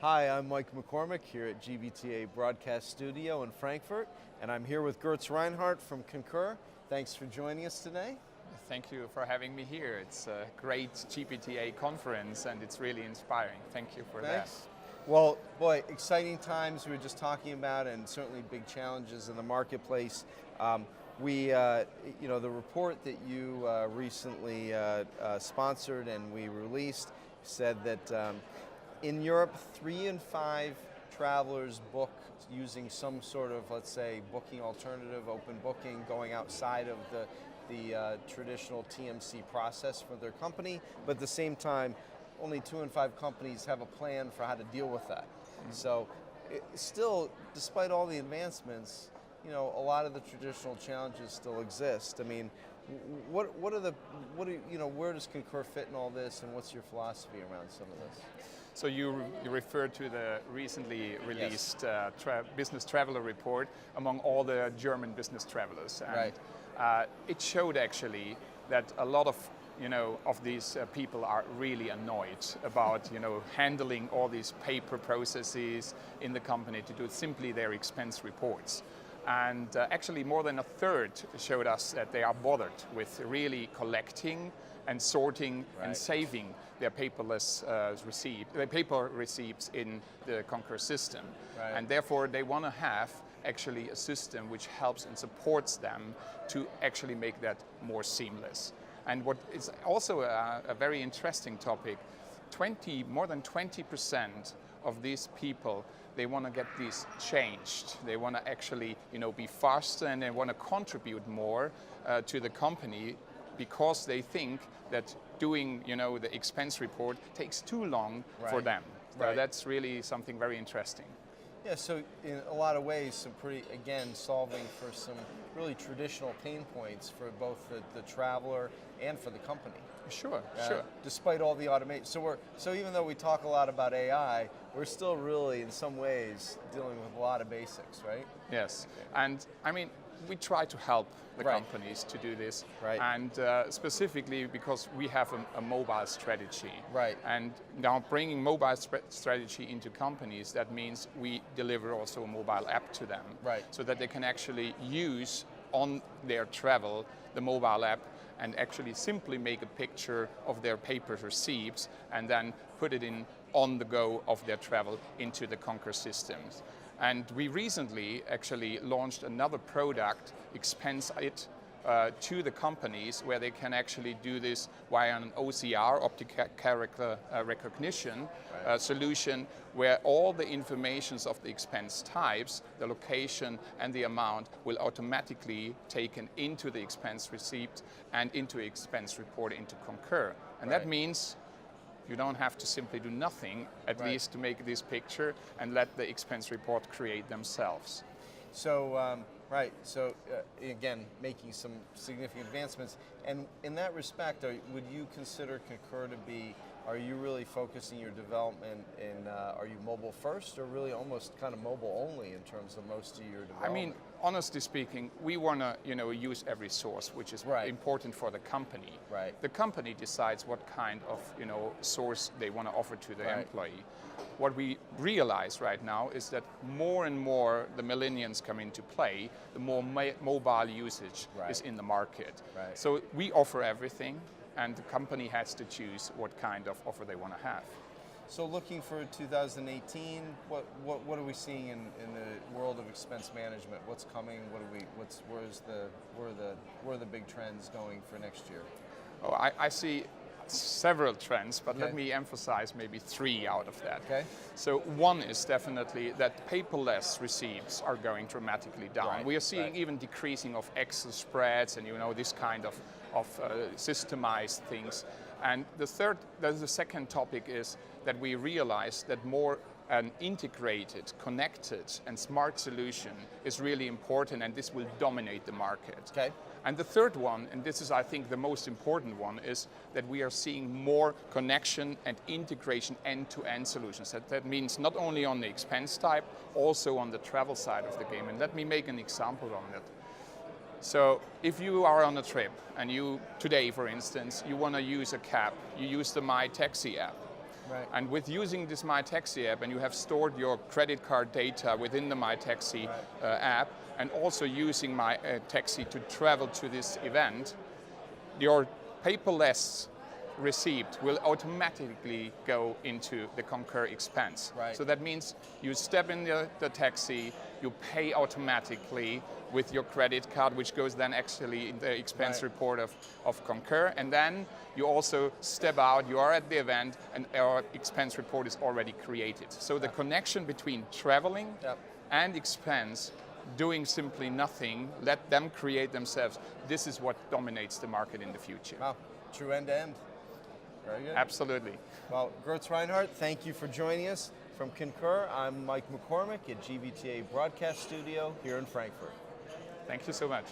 Hi, I'm Mike McCormick here at GBTA Broadcast Studio in Frankfurt, and I'm here with Goetz Reinhardt from Concur. Thanks for joining us today. Thank you for having me here. It's a great GBTA conference and it's really inspiring. Thank you for that. Well, boy, exciting times we were just talking about, and certainly big challenges in the marketplace. The report that you recently sponsored and we released said that in Europe, 3 in 5 travelers book using some sort of, let's say, booking alternative, open booking, going outside of the traditional TMC process for their company, but at the same time, only 2 in 5 companies have a plan for how to deal with that. Mm-hmm. So, still, despite all the advancements, a lot of the traditional challenges still exist. I mean, where does Concur fit in all this, and what's your philosophy around some of this? So you referred to the recently released business traveler report among all the German business travelers. And right. It showed actually that a lot of these people are really annoyed about handling all these paper processes in the company to do simply their expense reports. And actually more than a third showed us that they are bothered with really collecting and sorting and saving their paper receipts in the Concur system. Right. And therefore they want to have actually a system which helps and supports them to actually make that more seamless. And what is also a very interesting topic, more than 20% of these people, they want to get these changed. They want to actually be faster, and they want to contribute more to the company, because they think that doing the expense report takes too long for them. So that's really something very interesting. Yeah, so in a lot of ways, some solving for some really traditional pain points for both the traveler and for the company. Sure. Despite all the automation, so even though we talk a lot about AI, we're still really in some ways dealing with a lot of basics, right? Yes, and I mean, we try to help the companies to do this, and specifically because we have a mobile strategy. Right. And now bringing mobile strategy into companies, that means we deliver also a mobile app to them, so that they can actually use on their travel the mobile app and actually simply make a picture of their paper receipts and then put it in on the go of their travel into the Concur systems. And we recently actually launched another product, Expense It, to the companies, where they can actually do this via an OCR, optical character recognition solution, where all the informations of the expense types, the location and the amount will automatically taken into the expense receipt and into expense report into Concur. And that means you don't have to simply do nothing, at least to make this picture, and let the expense report create themselves. So, again, making some significant advancements. And in that respect, would you consider Concur to be, are you really focusing your development in, are you mobile first, or really almost kind of mobile only in terms of most of your development? I mean, honestly speaking, we want to use every source, which is important for the company. Right. The company decides what kind of source they want to offer to their employee. What we realize right now is that more and more the millennials come into play, the more mobile usage is in the market. Right. So we offer everything, and the company has to choose what kind of offer they want to have. So looking for 2018, what are we seeing in the world of expense management? What's coming? Where are the big trends going for next year? Oh, I see several trends, but let me emphasize maybe 3 out of that. Okay. So one is definitely that paperless receipts are going dramatically down. We are seeing even decreasing of Excel spreads and this kind of systemized things. And the second topic is that we realize that more an integrated, connected and smart solution is really important, and this will dominate the market. Okay. And the third one, and this is I think the most important one, is that we are seeing more connection and integration end-to-end solutions. That means not only on the expense type, also on the travel side of the game. And let me make an example on that. So if you are on a trip and today for instance, you want to use a cab, you use the My Taxi app. Right. And with using this My Taxi app, and you have stored your credit card data within the My Taxi app, and also using My Taxi to travel to this event, your paperless receipt will automatically go into the Concur expense. Right. So that means you step in the taxi, you pay automatically with your credit card, which goes then actually in the expense report of Concur, and then you also step out, you are at the event, and our expense report is already created. So the connection between traveling and expense, doing simply nothing, let them create themselves, this is what dominates the market in the future. Wow, true end-to-end. Very good. Absolutely. Well, Goetz, Reinhardt, thank you for joining us. From Concur, I'm Mike McCormick at GBTA Broadcast Studio here in Frankfurt. Thank you so much.